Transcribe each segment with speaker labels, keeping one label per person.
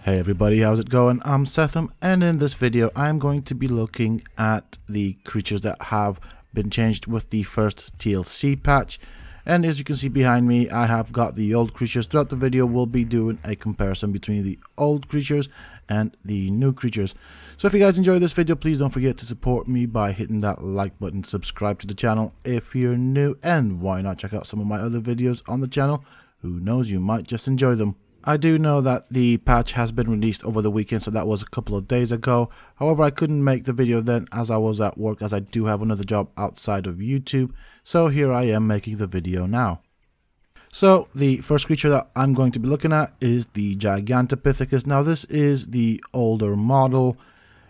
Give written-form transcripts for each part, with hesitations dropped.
Speaker 1: Hey everybody, how's it going? I'm Sethum, and in this video I'm going to be looking at the creatures that have been changed with the first TLC patch. And as you can see behind me, I have got the old creatures. Throughout the video we'll be doing a comparison between the old creatures and the new creatures. So if you guys enjoy this video, please don't forget to support me by hitting that like button, subscribe to the channel if you're new, and why not check out some of my other videos on the channel. Who knows, you might just enjoy them. I do know that the patch has been released over the weekend, so that was a couple of days ago. However, I couldn't make the video then as I was at work, as I do have another job outside of YouTube. So here I am making the video now. So the first creature that I'm going to be looking at is the Gigantopithecus. Now this is the older model,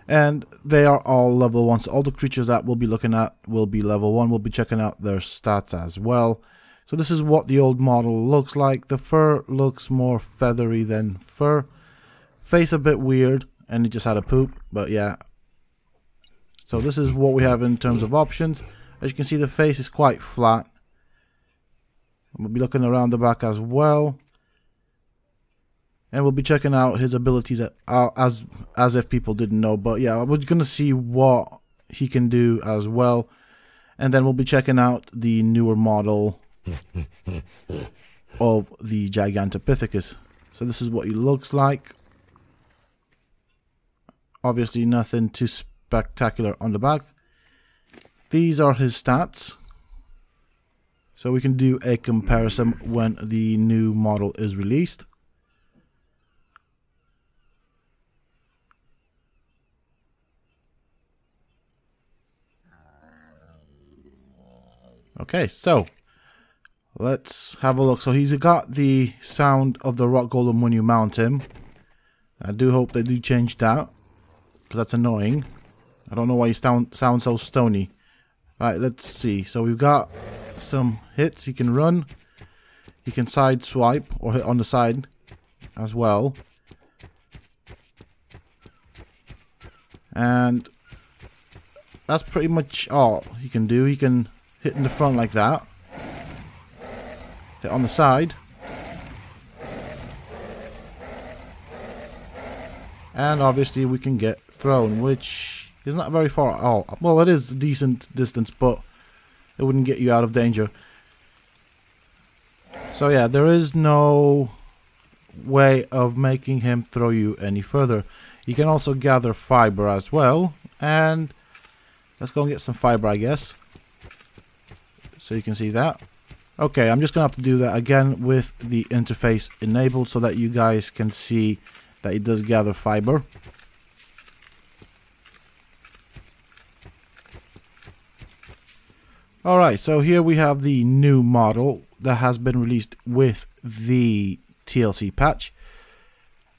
Speaker 1: and they are all level 1. So all the creatures that we'll be looking at will be level 1. We'll be checking out their stats as well. So this is what the old model looks like. The fur looks more feathery than fur. Face a bit weird, and it just had a poop, but yeah. So this is what we have in terms of options. As you can see, the face is quite flat. We'll be looking around the back as well. And we'll be checking out his abilities as if people didn't know. But yeah, we're going to see what he can do as well. And then we'll be checking out the newer model of the Gigantopithecus. So this is what he looks like. Obviously nothing too spectacular on the back. These are his stats, so we can do a comparison when the new model is released. Okay, so let's have a look. So he's got the sound of the rock golem when you mount him. I do hope they do change that, because that's annoying. I don't know why he sounds so stony. Right, let's see. So we've got some hits. He can run. He can side swipe or hit on the side as well. And that's pretty much all he can do. He can hit in the front like that. Hit on the side. And obviously we can get thrown, which is not very far at all. Well, it is a decent distance, but it wouldn't get you out of danger. So yeah, there is no way of making him throw you any further. You can also gather fiber as well. And let's go and get some fiber, I guess. So you can see that. Okay, I'm just going to have to do that again with the interface enabled so that you guys can see that it does gather fiber. Alright, so here we have the new model that has been released with the TLC patch.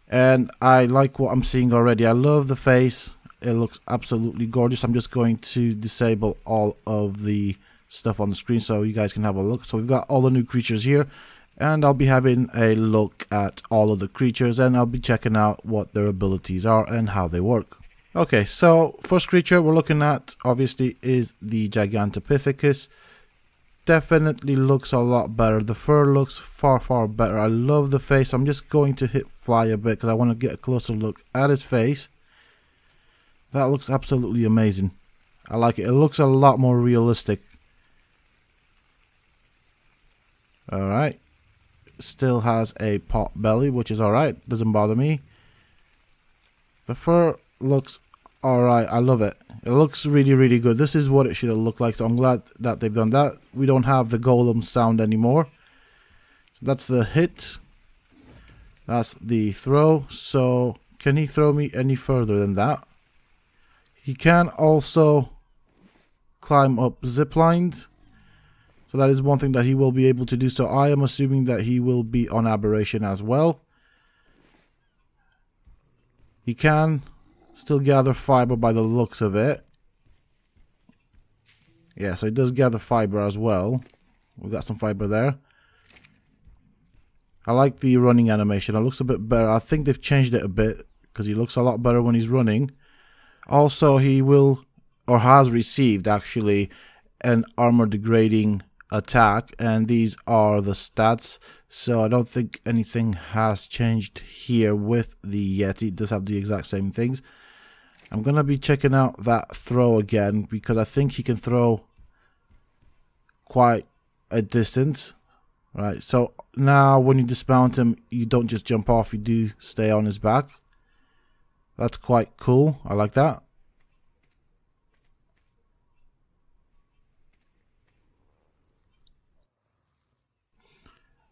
Speaker 1: And I like what I'm seeing already. I love the face. It looks absolutely gorgeous. I'm just going to disable all of the stuff on the screen so you guys can have a look. So we've got all the new creatures here, and I'll be having a look at all of the creatures, and I'll be checking out what their abilities are and how they work. Okay, so first creature we're looking at obviously is the Gigantopithecus. Definitely looks a lot better. The fur looks far better. I love the face. I'm just going to hit fly a bit because I want to get a closer look at his face. That looks absolutely amazing. I like it. It looks a lot more realistic. Alright. Still has a pot belly, which is alright. Doesn't bother me. The fur looks alright. I love it. It looks really good. This is what it should have looked like, so I'm glad that they've done that. We don't have the golem sound anymore. So that's the hit. That's the throw. So can he throw me any further than that? He can also climb up zip lines. So that is one thing that he will be able to do. So I am assuming that he will be on aberration as well. He can still gather fiber by the looks of it. Yeah, so he does gather fiber as well. We've got some fiber there. I like the running animation. It looks a bit better. I think they've changed it a bit because he looks a lot better when he's running. Also, he will, or has received actually, an armor degrading attack, and these are the stats. So I don't think anything has changed here with the Yeti. It does have the exact same things. I'm gonna be checking out that throw again because I think he can throw quite a distance. Right, so now when you dismount him, you don't just jump off, you do stay on his back. That's quite cool. I like that.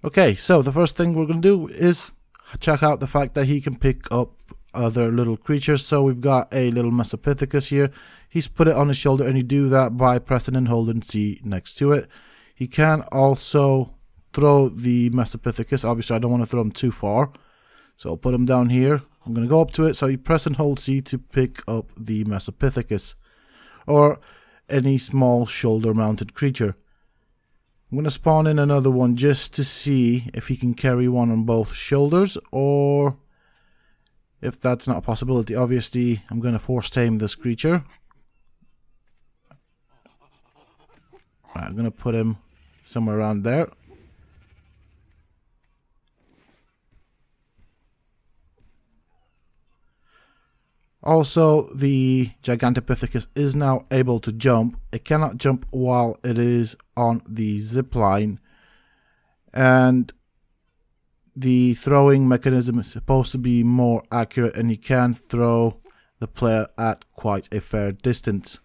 Speaker 1: Okay, so the first thing we're going to do is check out the fact that he can pick up other little creatures. So we've got a little Mesopithecus here. He's put it on his shoulder, and you do that by pressing and holding C next to it. He can also throw the Mesopithecus. Obviously, I don't want to throw him too far, so I'll put him down here. I'm going to go up to it, so you press and hold C to pick up the Mesopithecus, or any small shoulder-mounted creature. I'm going to spawn in another one just to see if he can carry one on both shoulders, or if that's not a possibility. Obviously, I'm going to force tame this creature. Right, I'm going to put him somewhere around there. Also, the Gigantopithecus is now able to jump. It cannot jump while it is on the zip line, and the throwing mechanism is supposed to be more accurate, and you can throw the player at quite a fair distance.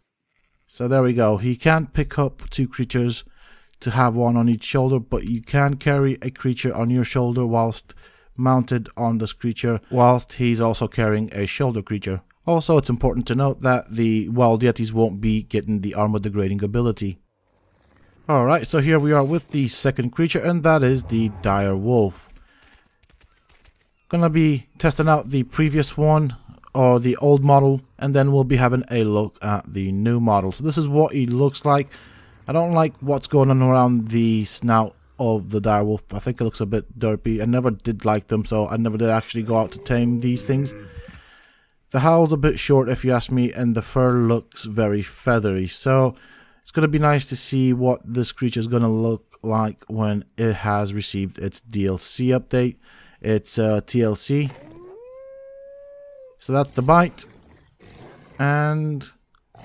Speaker 1: So there we go. He can't pick up two creatures to have one on each shoulder, but you can carry a creature on your shoulder whilst mounted on this creature, whilst he's also carrying a shoulder creature. Also, it's important to note that the wild yetis won't be getting the armor degrading ability. Alright, so here we are with the second creature, and that is the Direwolf. Gonna be testing out the previous one, or the old model, and then we'll be having a look at the new model. So this is what he looks like. I don't like what's going on around the snout of the Direwolf. I think it looks a bit derpy. I never did like them, so I never did actually go out to tame these things. The howl's a bit short if you ask me, and the fur looks very feathery. So it's going to be nice to see what this creature is going to look like when it has received its DLC update. It's TLC. So that's the bite. And I'm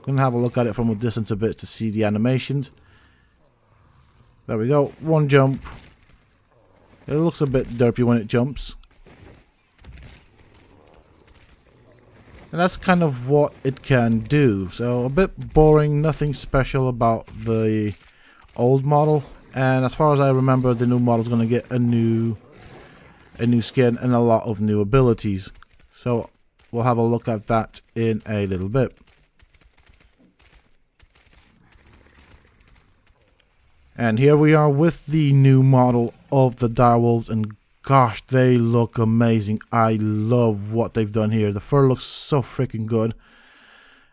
Speaker 1: going to have a look at it from a distance a bit to see the animations. There we go. One jump. It looks a bit derpy when it jumps. And that's kind of what it can do. So a bit boring, nothing special about the old model. And as far as I remember, the new model is going to get a new skin and a lot of new abilities. So we'll have a look at that in a little bit. And here we are with the new model of the Direwolves, and gosh, they look amazing. I love what they've done here. The fur looks so freaking good,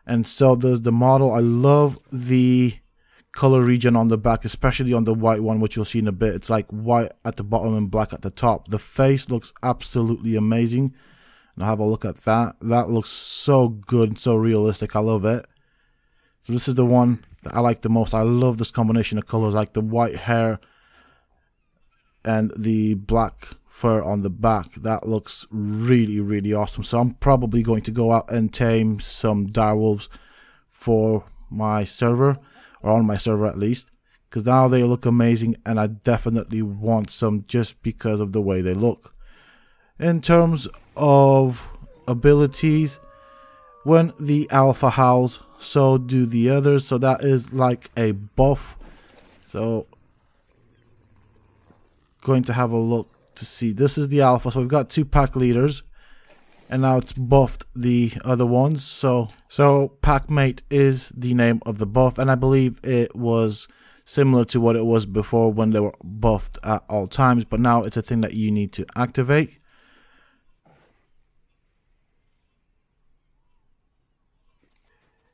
Speaker 1: and so does the model. I love the color region on the back, especially on the white one, which you'll see in a bit. It's like white at the bottom and black at the top. The face looks absolutely amazing. And I'll have a look at that. That looks so good and so realistic. I love it. So this is the one that I like the most. I love this combination of colors, like the white hair and the black fur on the back. That looks really, really awesome. So I'm probably going to go out and tame some direwolves for my server, or on my server at least, because now they look amazing, and I definitely want some just because of the way they look. In terms of abilities, when the alpha howls, so do the others. So that is like a buff. So going to have a look to see. This is the alpha. So we've got two pack leaders, and now it's buffed the other ones. So pack mate is the name of the buff, and I believe it was similar to what it was before when they were buffed at all times, but now it's a thing that you need to activate.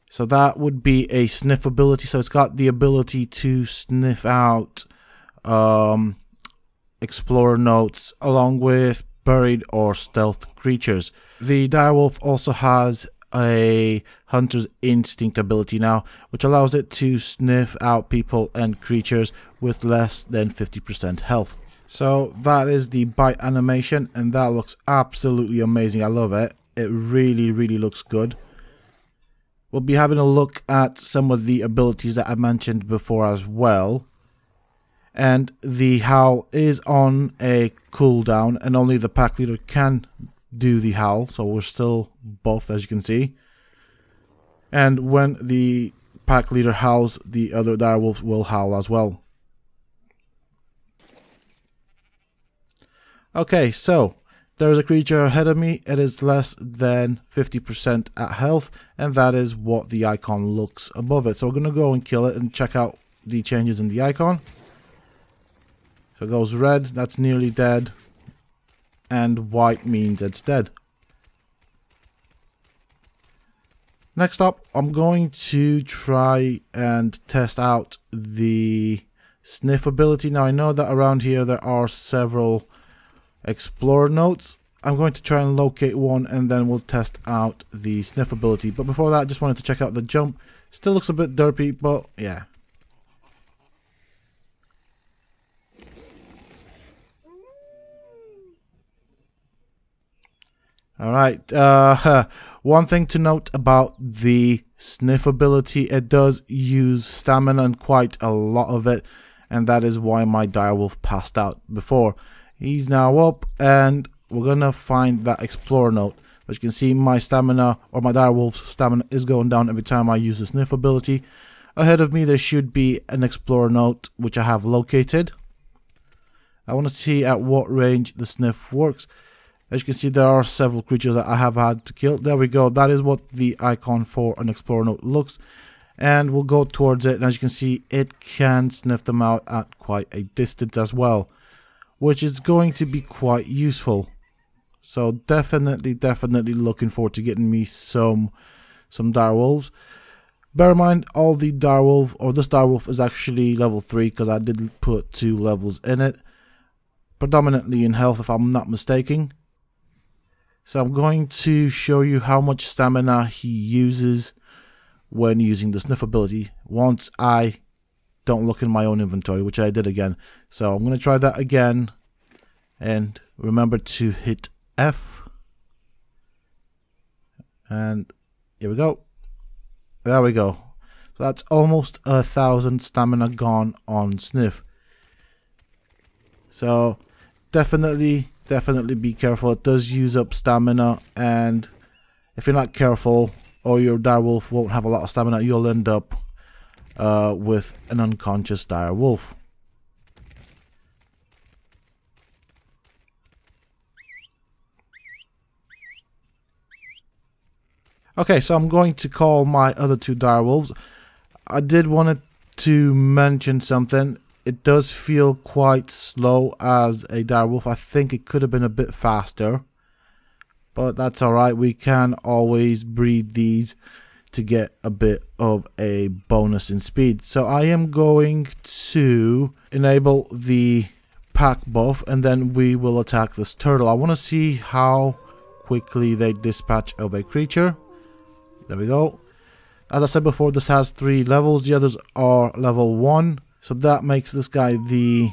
Speaker 1: So that would be a sniff ability. So it's got the ability to sniff out explorer notes along with buried or stealth creatures. The direwolf also has a hunter's instinct ability now, which allows it to sniff out people and creatures with less than 50% health. So that is the bite animation, and that looks absolutely amazing. I love it. It really, really looks good. We'll be having a look at some of the abilities that I mentioned before as well. And the howl is on a cooldown, and only the pack leader can do the howl. So we're still buffed, as you can see. And when the pack leader howls, the other direwolves will howl as well. Okay, so there's a creature ahead of me. It is less than 50% at health, and that is what the icon looks above it. So we're going to go and kill it and check out the changes in the icon. So it goes red, that's nearly dead, and white means it's dead. Next up, I'm going to try and test out the sniff ability. Now I know that around here there are several explorer notes. I'm going to try and locate one, and then we'll test out the sniff ability. But before that, I just wanted to check out the jump. Still looks a bit derpy, but yeah. Alright, one thing to note about the sniff ability, it does use stamina and quite a lot of it, and that is why my direwolf passed out before. He's now up, and we're gonna find that explorer note. As you can see, my stamina, or my direwolf's stamina, is going down every time I use the sniff ability. Ahead of me there should be an explorer note, which I have located. I want to see at what range the sniff works. As you can see, there are several creatures that I have had to kill. There we go. That is what the icon for an explorer note looks. And we'll go towards it, and as you can see, it can sniff them out at quite a distance as well, which is going to be quite useful. So definitely looking forward to getting me some direwolves. Bear in mind, all the direwolf, or this direwolf, is actually level 3 because I did put 2 levels in it, predominantly in health if I'm not mistaken. So I'm going to show you how much stamina he uses when using the sniff ability once I don't look in my own inventory, which I did again. So I'm going to try that again, and remember to hit F, and here we go. There we go. So that's almost 1,000 stamina gone on sniff. So definitely be careful. It does use up stamina, and if you're not careful, or your direwolf won't have a lot of stamina, you'll end up with an unconscious direwolf. Okay, so I'm going to call my other 2 direwolves. I did want to mention something. It does feel quite slow as a direwolf. I think it could have been a bit faster, but that's alright. We can always breed these to get a bit of a bonus in speed. So I am going to enable the pack buff, and then we will attack this turtle. I want to see how quickly they dispatch of a creature. There we go. As I said before, this has 3 levels. The others are level 1. So that makes this guy the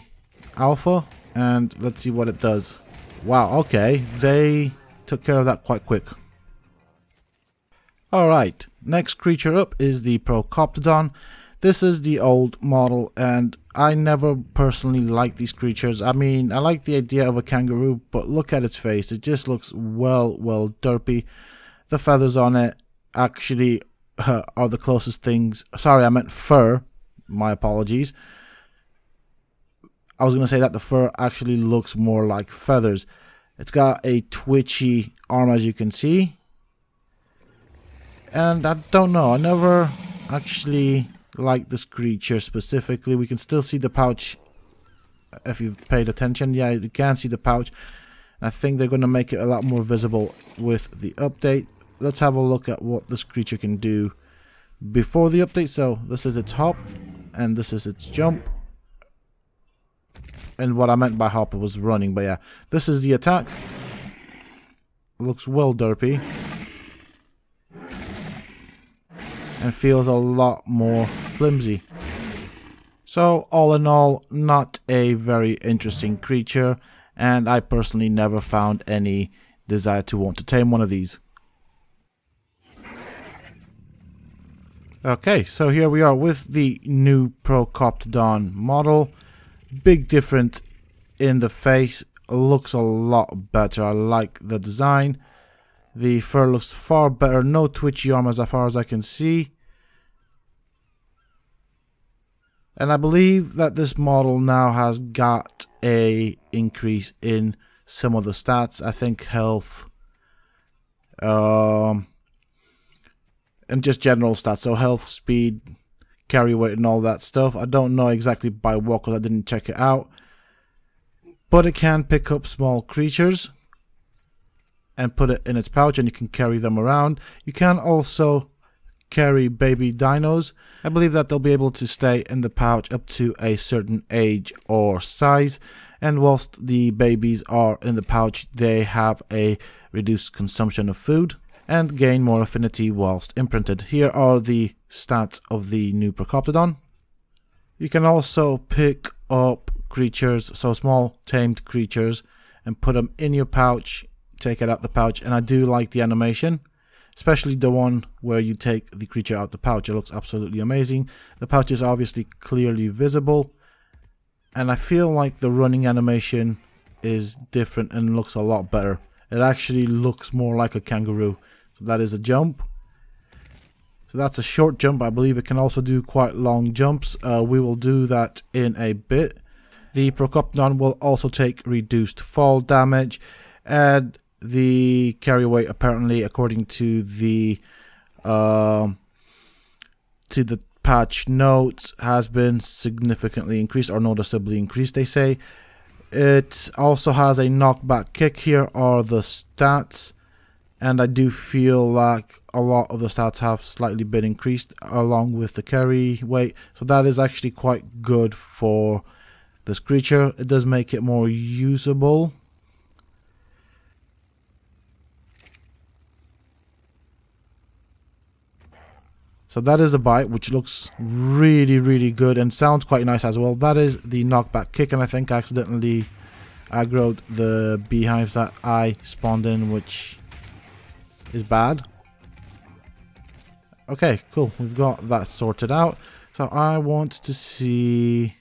Speaker 1: alpha. And let's see what it does. Wow, okay. They took care of that quite quick. Alright, next creature up is the Procoptodon. This is the old model, and I never personally liked these creatures. I mean, I like the idea of a kangaroo, but look at its face. It just looks well derpy. The feathers on it actually are the closest things. Sorry, I meant fur. My apologies. I was going to say that the fur actually looks more like feathers. It's got a twitchy arm, as you can see. And I don't know, I never actually liked this creature specifically. We can still see the pouch if you've paid attention. Yeah, you can see the pouch. And I think they're going to make it a lot more visible with the update. Let's have a look at what this creature can do before the update. So this is its hop, and this is its jump. And what I meant by hop was running, but yeah, this is the attack. Looks well derpy. and feels a lot more flimsy. So all in all, not a very interesting creature, and I personally never found any desire to want to tame one of these. Okay, so here we are with the new Procoptodon model. Big difference in the face, looks a lot better. I like the design. The fur looks far better, no twitchy arm as far as I can see. And I believe that this model now has got a increase in some of the stats. I think health, and just general stats. So health, speed, carry weight and all that stuff. I don't know exactly by what because I didn't check it out. But it can pick up small creatures and put it in its pouch, and you can carry them around. You can also carry baby dinos. I believe that they'll be able to stay in the pouch up to a certain age or size, and whilst the babies are in the pouch, they have a reduced consumption of food and gain more affinity whilst imprinted. Here are the stats of the new Procoptodon. You can also pick up creatures, so small tamed creatures, and put them in your pouch, take it out the pouch, and I do like the animation. Especially the one where you take the creature out the pouch. It looks absolutely amazing. The pouch is obviously clearly visible. And I feel like the running animation is different and looks a lot better. It actually looks more like a kangaroo. So that is a jump. So that's a short jump. I believe it can also do quite long jumps. We will do that in a bit. The Procoptodon will also take reduced fall damage. And the carry weight, apparently, according to the patch notes, has been significantly increased, or noticeably increased, they say. It also has a knockback kick. Here are the stats, and I do feel like a lot of the stats have slightly been increased along with the carry weight, so that is actually quite good for this creature. It does make it more usable. So that is the bite, which looks really, really good and sounds quite nice as well. That is the knockback kick, and I think I accidentally aggroed the beehives that I spawned in, which is bad. Okay, cool. We've got that sorted out. So I want to see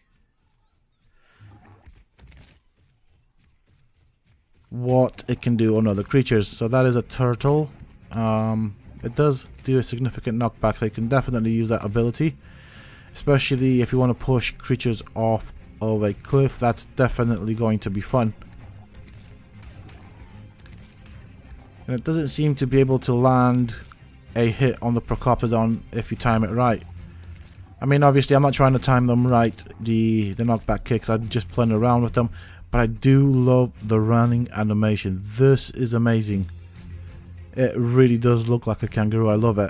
Speaker 1: what it can do on other creatures. So that is a turtle. It does do a significant knockback, so you can definitely use that ability, especially if you want to push creatures off of a cliff. That's definitely going to be fun. And it doesn't seem to be able to land a hit on the Procoptodon if you time it right. I mean, obviously I'm not trying to time them right, the knockback kicks, I'm just playing around with them, but I do love the running animation. This is amazing. It really does look like a kangaroo. I love it.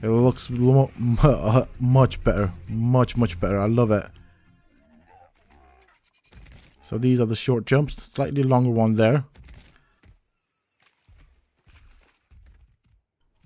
Speaker 1: It looks much better. Much better. I love it. So these are the short jumps. Slightly longer one there.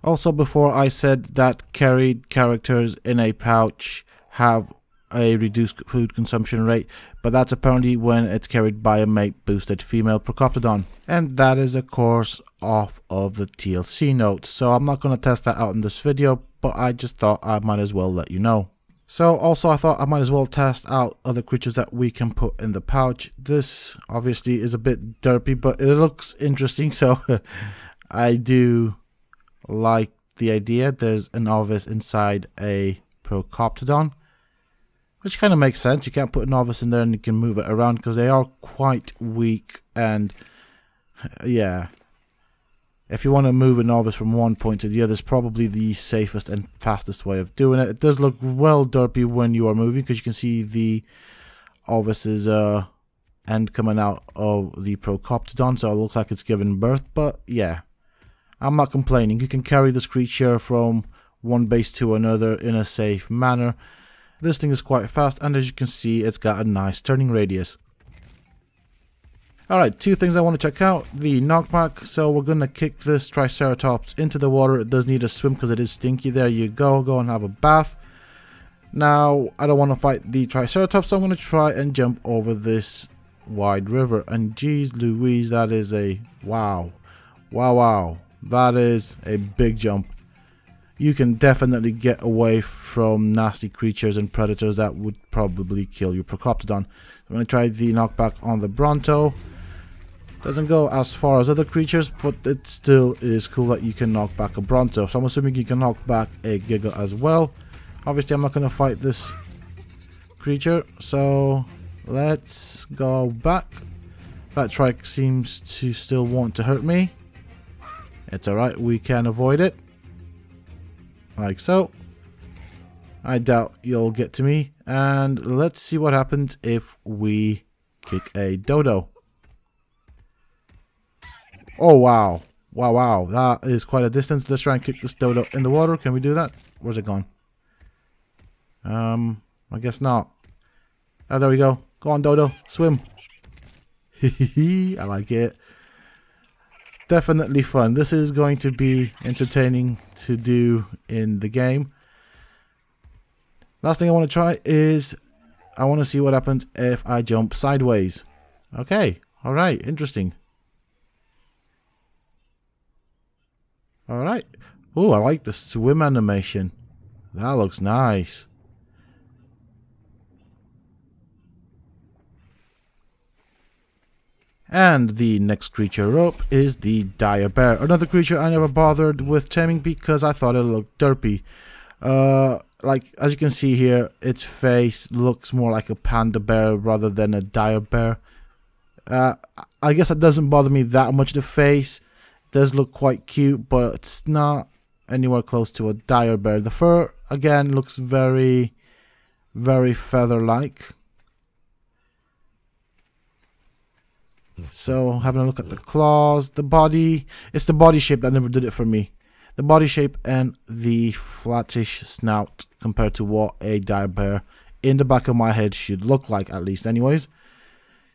Speaker 1: Also, before I said that carried characters in a pouch have a reduced food consumption rate, but that's apparently when it's carried by a mate boosted female Procoptodon, and that is of course off of the TLC notes, so I'm not going to test that out in this video, but I just thought I might as well let you know. So also I thought I might as well test out other creatures that we can put in the pouch. This obviously is a bit derpy, but it looks interesting, so I do like the idea. There's an novice inside a Procoptodon, which kind of makes sense. You can't put a novice in there and you can move it around because they are quite weak, and yeah, if you want to move a novice from one point to the other, it's probably the safest and fastest way of doing it. It does look well derpy when you are moving because you can see the novice's end coming out of the Procoptodon, so it looks like it's given birth, but yeah, I'm not complaining. You can carry this creature from one base to another in a safe manner. This thing is quite fast, and as you can see, it's got a nice turning radius. Alright, two things I want to check out. The knockback. So we're going to kick this Triceratops into the water. It does need a swim because it is stinky. There you go. Go and have a bath. Now, I don't want to fight the Triceratops, so I'm going to try and jump over this wide river. And geez Louise, that is a wow. Wow, wow. That is a big jump. You can definitely get away from nasty creatures and predators that would probably kill your Procoptodon. I'm going to try the knockback on the Bronto. Doesn't go as far as other creatures, but it still is cool that you can knock back a Bronto. So I'm assuming you can knock back a Giga as well. Obviously, I'm not going to fight this creature, so let's go back. That trike seems to still want to hurt me. It's alright, we can avoid it. Like so. I doubt you'll get to me. And let's see what happens if we kick a Dodo. Oh wow. Wow, wow. That is quite a distance. Let's try and kick this Dodo in the water. Can we do that? Where's it gone? I guess not. Oh, there we go. Go on, Dodo. Swim. I like it. Definitely fun. This is going to be entertaining to do in the game. Last thing I want to try is I want to see what happens if I jump sideways. Okay. Alright. Interesting. Alright. Oh, I like the swim animation. That looks nice. And the next creature up is the Dyer Bear. Another creature I never bothered with taming because I thought it looked derpy. Like, as you can see here, its face looks more like a panda bear rather than a Dyer Bear. I guess it doesn't bother me that much. The face does look quite cute, but it's not anywhere close to a Dyer Bear. The fur, again, looks very, very feather-like. So, having a look at the claws, the body, it's the body shape that never did it for me. The body shape and the flattish snout compared to what a Dyer Bear in the back of my head should look like, at least anyways.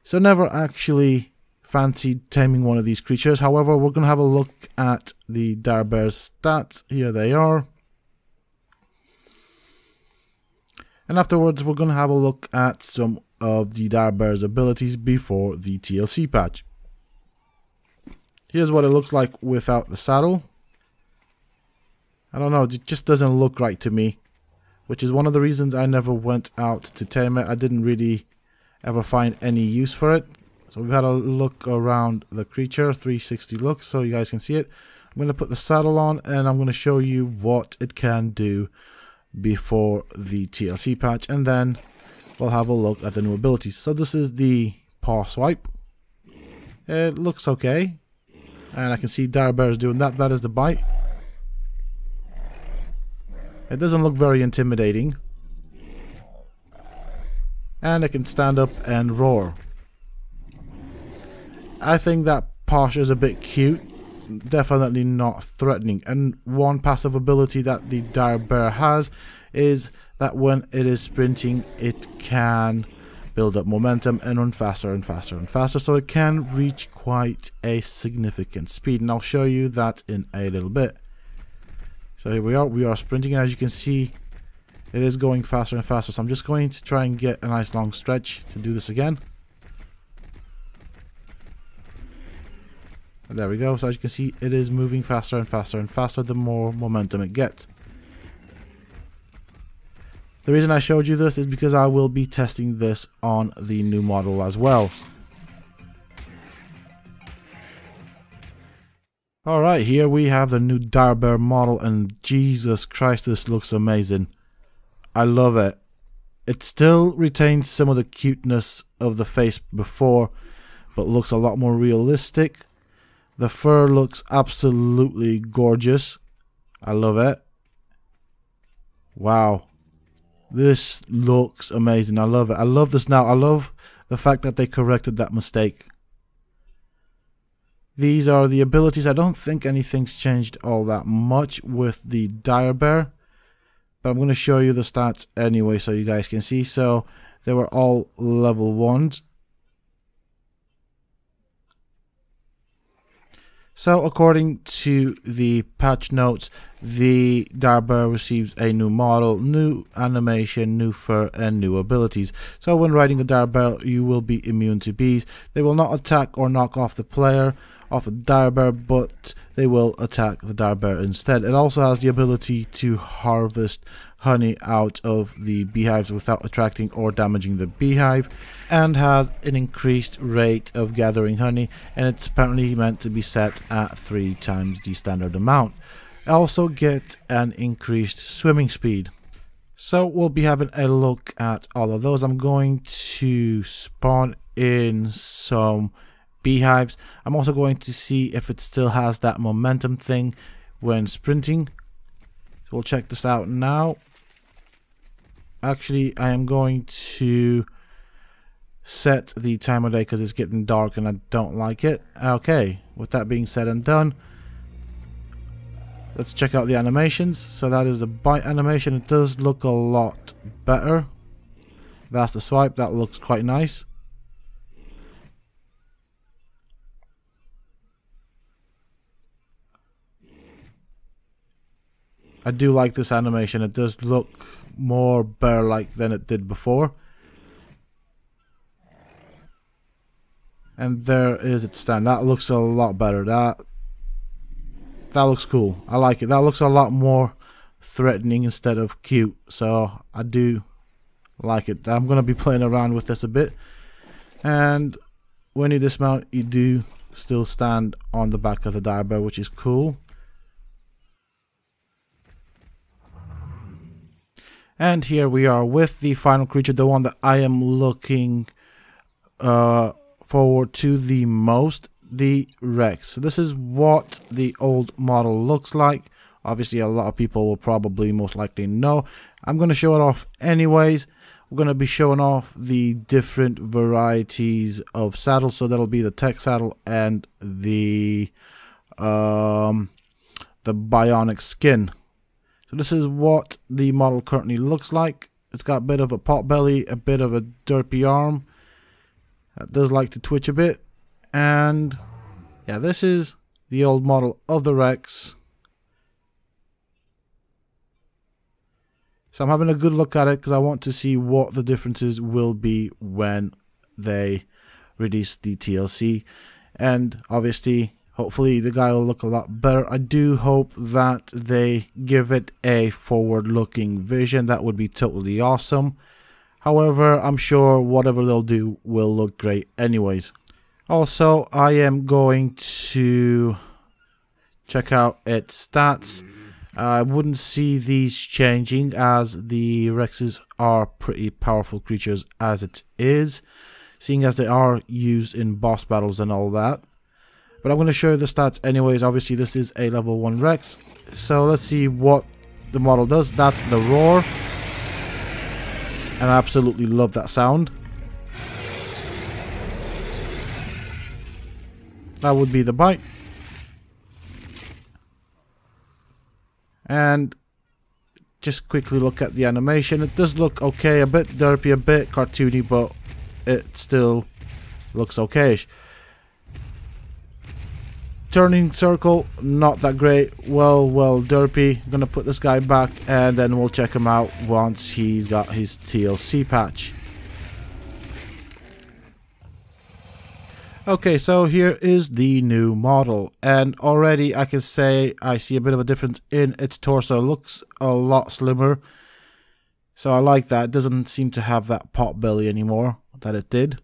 Speaker 1: So never actually fancied taming one of these creatures. However, we're going to have a look at the Dyer Bear's stats. Here they are. And afterwards, we're going to have a look at some of the Dyer Bear's abilities before the TLC patch. Here's what it looks like without the saddle. I don't know, it just doesn't look right to me, which is one of the reasons I never went out to tame it. I didn't really ever find any use for it. So we've had a look around the creature, 360 look, so you guys can see it. I'm going to put the saddle on and I'm going to show you what it can do before the TLC patch, and then we'll have a look at the new abilities. So this is the paw swipe. It looks okay, and I can see Direbear is doing that. That is the bite. It doesn't look very intimidating, and it can stand up and roar. I think that Posh is a bit cute, definitely not threatening. And one passive ability that the Dyer Bear has is that when it is sprinting, it can build up momentum and run faster and faster and faster, so it can reach quite a significant speed, and I'll show you that in a little bit. So here we are sprinting, and as you can see, it is going faster and faster. So I'm just going to try and get a nice long stretch to do this again. And there we go. So as you can see, it is moving faster and faster and faster the more momentum it gets. The reason I showed you this is because I will be testing this on the new model as well. Alright, here we have the new Direbear model, and Jesus Christ, this looks amazing. I love it. It still retains some of the cuteness of the face before, but looks a lot more realistic. The fur looks absolutely gorgeous. I love it. Wow. This looks amazing. I love it. I love this now. I love the fact that they corrected that mistake. These are the abilities. I don't think anything's changed all that much with the Dyer Bear, but I'm going to show you the stats anyway so you guys can see. So they were all level 1s. So according to the patch notes, the Direbear receives a new model, new animation, new fur, and new abilities. So when riding a Direbear, you will be immune to bees. They will not attack or knock off the player, off the Direbear, but they will attack the Direbear instead. It also has the ability to harvest honey out of the beehives without attracting or damaging the beehive, and has an increased rate of gathering honey, and it's apparently meant to be set at 3 times the standard amount. Also get an increased swimming speed. So we'll be having a look at all of those. I'm going to spawn in some beehives. I'm also going to see if it still has that momentum thing when sprinting. So we'll check this out now. Actually, I am going to set the time of day because it's getting dark and I don't like it. Okay, with that being said and done, let's check out the animations. So that is the bite animation. It does look a lot better. That's the swipe. That looks quite nice. I do like this animation. It does look more bear-like than it did before. And there is its stand. That looks a lot better. That looks cool. I like it. That looks a lot more threatening instead of cute. So I do like it. I'm going to be playing around with this a bit. And when you dismount, you do still stand on the back of the Direbear, which is cool. And here we are with the final creature, the one that I am looking forward to the most, the Rex. So this is what the old model looks like. Obviously, a lot of people will probably most likely know. I'm going to show it off anyways. We're going to be showing off the different varieties of saddles. So that'll be the tech saddle and the bionic skin. So this is what the model currently looks like. It's got a bit of a pot belly, a bit of a derpy arm. That does like to twitch a bit. And yeah, this is the old model of the Rex. So I'm having a good look at it because I want to see what the differences will be when they release the TLC. And obviously, hopefully the guy will look a lot better. I do hope that they give it a forward-looking vision. That would be totally awesome. However, I'm sure whatever they'll do will look great anyways. Also, I am going to check out its stats. I wouldn't see these changing as the Rexes are pretty powerful creatures as it is, seeing as they are used in boss battles and all that. But I'm going to show you the stats anyways. Obviously, this is a level 1 Rex. So let's see what the model does. That's the roar. And I absolutely love that sound. That would be the bite. And just quickly look at the animation. It does look okay. A bit derpy, a bit cartoony, but it still looks okayish. Turning circle, not that great. Well, derpy. I'm gonna put this guy back and then we'll check him out once he's got his TLC patch. Okay, so here is the new model, and already I can say I see a bit of a difference in its torso. It looks a lot slimmer, so I like that. It doesn't seem to have that pot belly anymore that it did.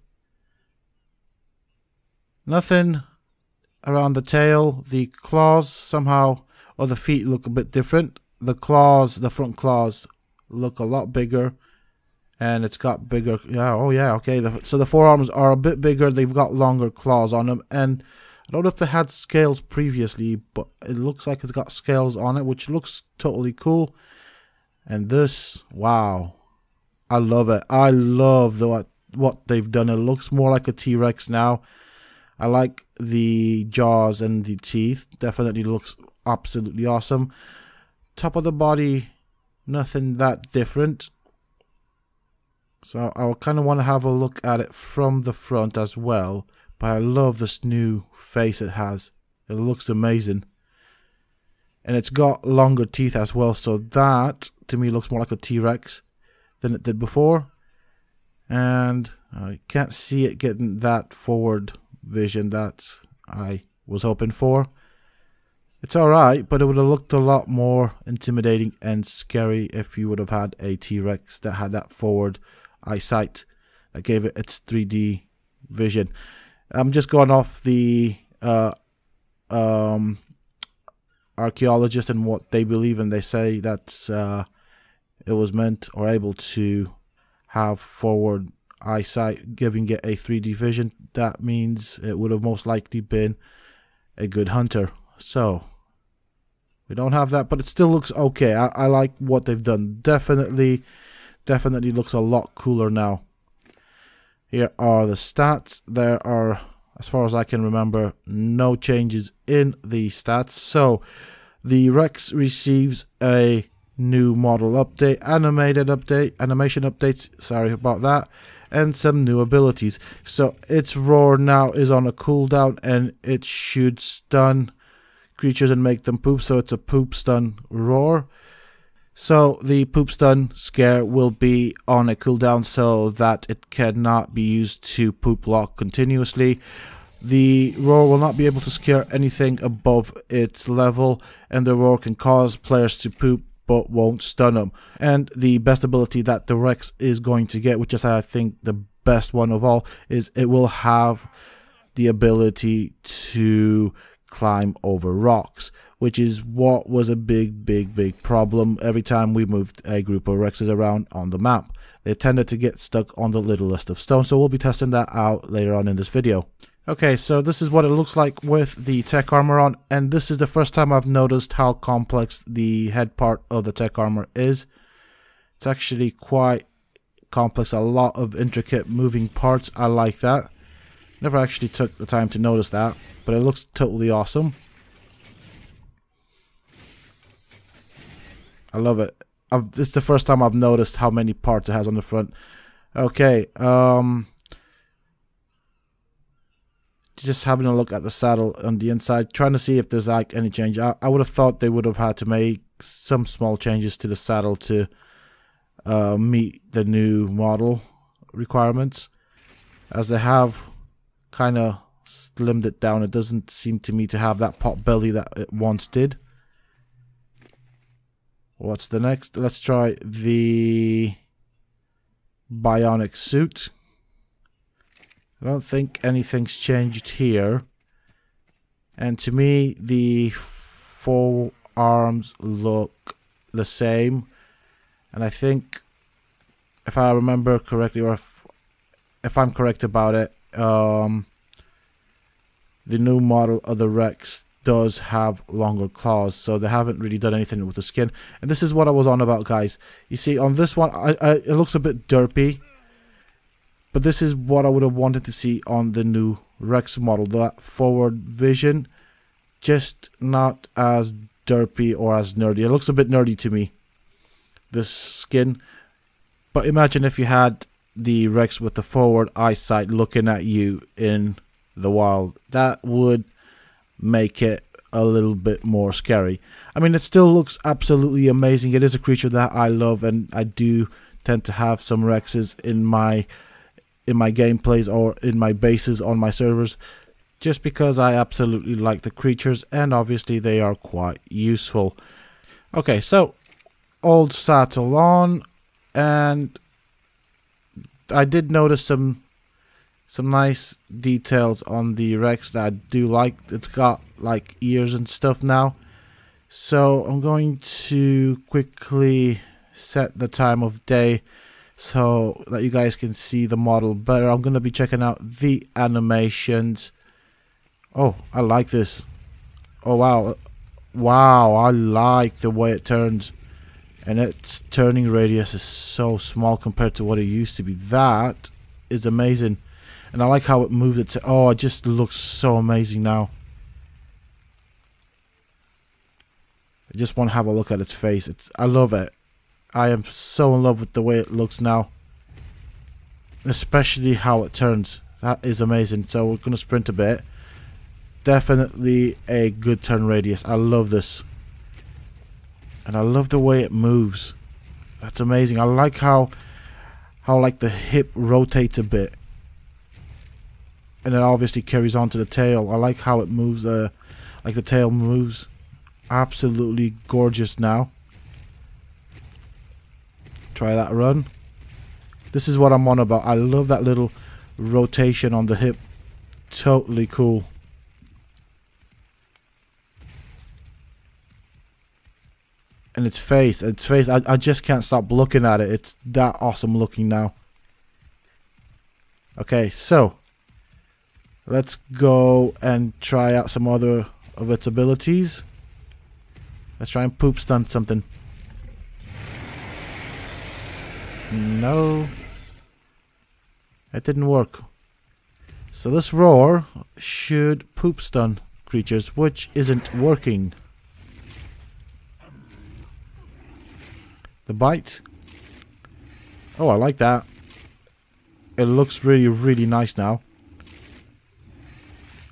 Speaker 1: Nothing around the tail. The claws somehow, or the feet, look a bit different. The claws, the front claws, look a lot bigger, and it's got bigger. Yeah, oh yeah, okay. So the forearms are a bit bigger. They've got longer claws on them, and I don't know if they had scales previously, but it looks like it's got scales on it, which looks totally cool. And this, wow, I love it. I love what they've done. It looks more like a T-Rex now. I like the jaws and the teeth. Definitely looks absolutely awesome. Top of the body, nothing that different. So I kind of want to have a look at it from the front as well. But I love this new face it has. It looks amazing. And it's got longer teeth as well, so that to me looks more like a T-Rex than it did before. And I can't see it getting that forward vision that I was hoping for. It's alright, but it would have looked a lot more intimidating and scary if you would have had a T-Rex that had that forward eyesight that gave it its 3D vision. I'm just going off the archaeologists and what they believe, and they say that it was meant or able to have forward eyesight, giving it a 3D vision. That means it would have most likely been a good hunter. So we don't have that, but it still looks okay. I like what they've done. Definitely looks a lot cooler now. Here are the stats. There are, as far as I can remember, no changes in the stats. So the Rex receives a new model update, animation updates, sorry about that, and some new abilities. So its roar now is on a cooldown, and it should stun creatures and make them poop. So it's a poop stun roar. So the poop stun scare will be on a cooldown so that it cannot be used to poop lock continuously. The roar will not be able to scare anything above its level, and the roar can cause players to poop but won't stun them. And the best ability that the Rex is going to get, which is I think the best one of all, is it will have the ability to climb over rocks, which is what was a big problem every time we moved a group of Rexes around on the map. They tended to get stuck on the littlest of stones, so we'll be testing that out later on in this video. Okay, so this is what it looks like with the tech armor on, and this is the first time I've noticed how complex the head part of the tech armor is. It's actually quite complex, a lot of intricate moving parts. I like that. Never actually took the time to notice that, but it looks totally awesome. I love it. It's the first time I've noticed how many parts it has on the front. Okay, just having a look at the saddle on the inside, trying to see if there's like any change. I would have thought they would have had to make some small changes to the saddle to meet the new model requirements, as they have kind of slimmed it down. It doesn't seem to me to have that pot belly that it once did. What's the next? Let's try the Bionic Suit. I don't think anything's changed here. And to me, the forearms look the same. And I think, if I remember correctly, or if I'm correct about it, the new model of the Rex does have longer claws, so they haven't really done anything with the skin. And this is what I was on about, guys. You see, on this one, it looks a bit derpy, but this is what I would have wanted to see on the new Rex model. That forward vision, just not as derpy or as nerdy. It looks a bit nerdy to me, this skin. But imagine if you had the Rex with the forward eyesight looking at you in the wild. That would make it a little bit more scary. I mean, it still looks absolutely amazing. It is a creature that I love, and I do tend to have some Rexes in my gameplays or in my bases on my servers, just because I absolutely like the creatures, and obviously they are quite useful. Okay, so old saddle on, and I did notice some nice details on the Rex that I do like. It's got like ears and stuff now. So I'm going to quickly set the time of day so that you guys can see the model better. I'm going to be checking out the animations. Oh, I like this. Oh, wow. Wow, I like the way it turns. And its turning radius is so small compared to what it used to be. That is amazing. And I like how it moved it to... Oh, it just looks so amazing now. I just want to have a look at its face. I love it. I am so in love with the way it looks now. Especially how it turns. That is amazing. So we're going to sprint a bit. definitely a good turn radius. I love this. And I love the way it moves. That's amazing. I like how like the hip rotates a bit. And it obviously carries on to the tail. I like how it moves, like the tail moves. Absolutely gorgeous now. Try that run. This is what I'm on about. I love that little rotation on the hip. Totally cool. And its face, I just can't stop looking at it. It's that awesome looking now. Okay, so let's go and try out some other of its abilities. Let's try and poop stunt something. No, it didn't work. So this roar should poop stun creatures, which isn't working. The bite. Oh, I like that. It looks really, really nice now.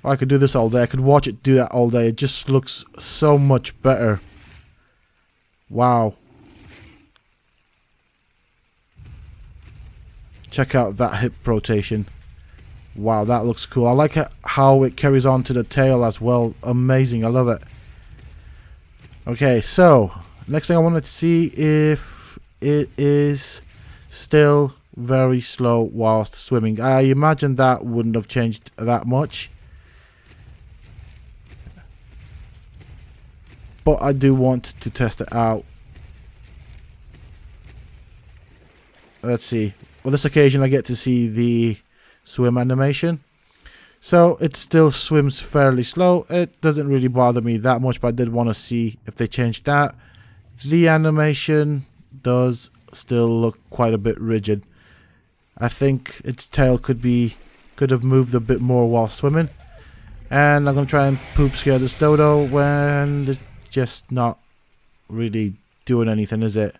Speaker 1: Oh, I could do this all day. I could watch it do that all day. It just looks so much better. Wow. Check out that hip rotation. Wow, that looks cool. I like how it carries on to the tail as well. Amazing. I love it. Okay, so next thing I wanted to see if it is still very slow whilst swimming. I imagine that wouldn't have changed that much. But I do want to test it out. Let's see. On this occasion I get to see the swim animation. So it still swims fairly slow. It doesn't really bother me that much, but I did want to see if they changed that. The animation does still look quite a bit rigid. I think its tail could have moved a bit more while swimming. And I'm going to try and poop scare this dodo when it's just not really doing anything, is it?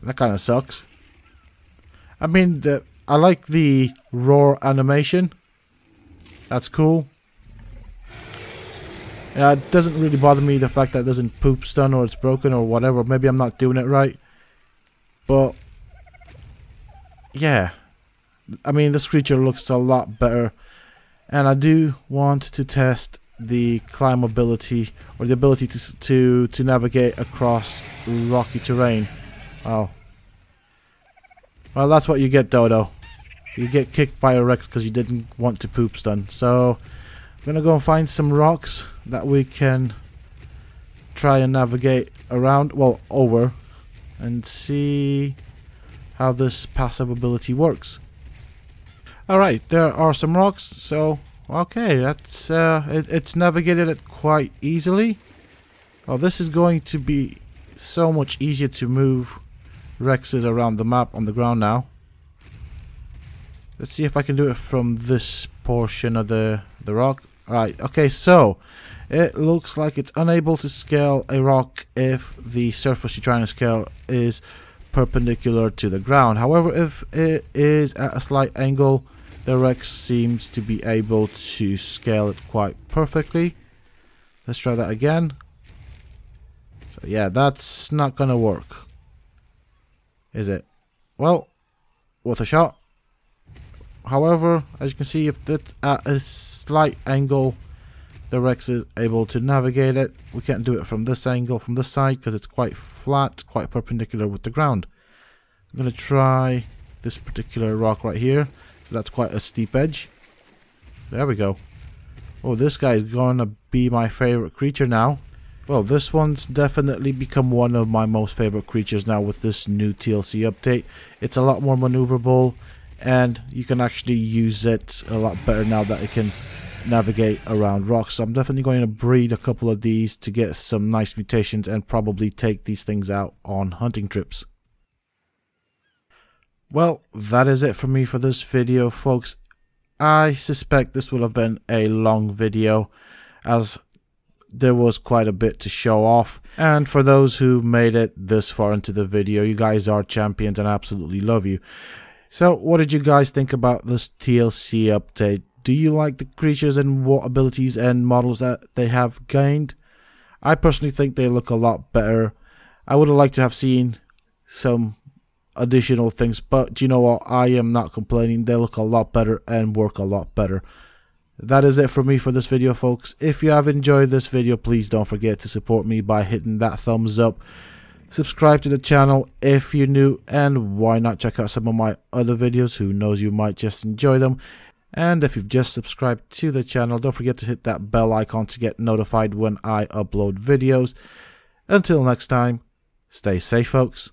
Speaker 1: That kind of sucks. I mean, I like the roar animation. That's cool. And it doesn't really bother me the fact that it doesn't poop stun or it's broken or whatever. Maybe I'm not doing it right. But yeah. I mean, this creature looks a lot better. And I do want to test the climbability or the ability to navigate across rocky terrain. Oh. Well, that's what you get, Dodo. You get kicked by a Rex because you didn't want to poop stun. So I'm gonna go and find some rocks that we can try and navigate around, well, over, and see how this passive ability works. Alright, there are some rocks, so okay, that's it's navigated it quite easily. Oh, this is going to be so much easier to move Rexes around the map on the ground now. Let's see if I can do it from this portion of the rock. Alright, okay, so it looks like it's unable to scale a rock if the surface you're trying to scale is perpendicular to the ground. However, if it is at a slight angle, the Rex seems to be able to scale it quite perfectly. Let's try that again. So yeah, that's not gonna work, is it? Well, worth a shot. However, as you can see, if it's at a slight angle, the Rex is able to navigate it. We can't do it from this angle, from this side, because it's quite flat, quite perpendicular with the ground. I'm going to try this particular rock right here. So that's quite a steep edge. There we go. Oh, this guy is going to be my favorite creature now. Well, this one's definitely become one of my most favorite creatures now with this new TLC update. It's a lot more maneuverable, and you can actually use it a lot better now that it can navigate around rocks. So I'm definitely going to breed a couple of these to get some nice mutations and probably take these things out on hunting trips. Well, that is it for me for this video, folks. I suspect this will have been a long video, as there was quite a bit to show off. And for those who made it this far into the video, you guys are champions and I absolutely love you. So what did you guys think about this TLC update? Do you like the creatures and what abilities and models that they have gained? I personally think they look a lot better. I would have liked to have seen some additional things, but you know what? I am not complaining. They look a lot better and work a lot better. That is it for me for this video, folks. If you have enjoyed this video, please don't forget to support me by hitting that thumbs up. Subscribe to the channel if you're new, and why not check out some of my other videos? Who knows, you might just enjoy them. And if you've just subscribed to the channel, don't forget to hit that bell icon to get notified when I upload videos. Until next time, stay safe, folks.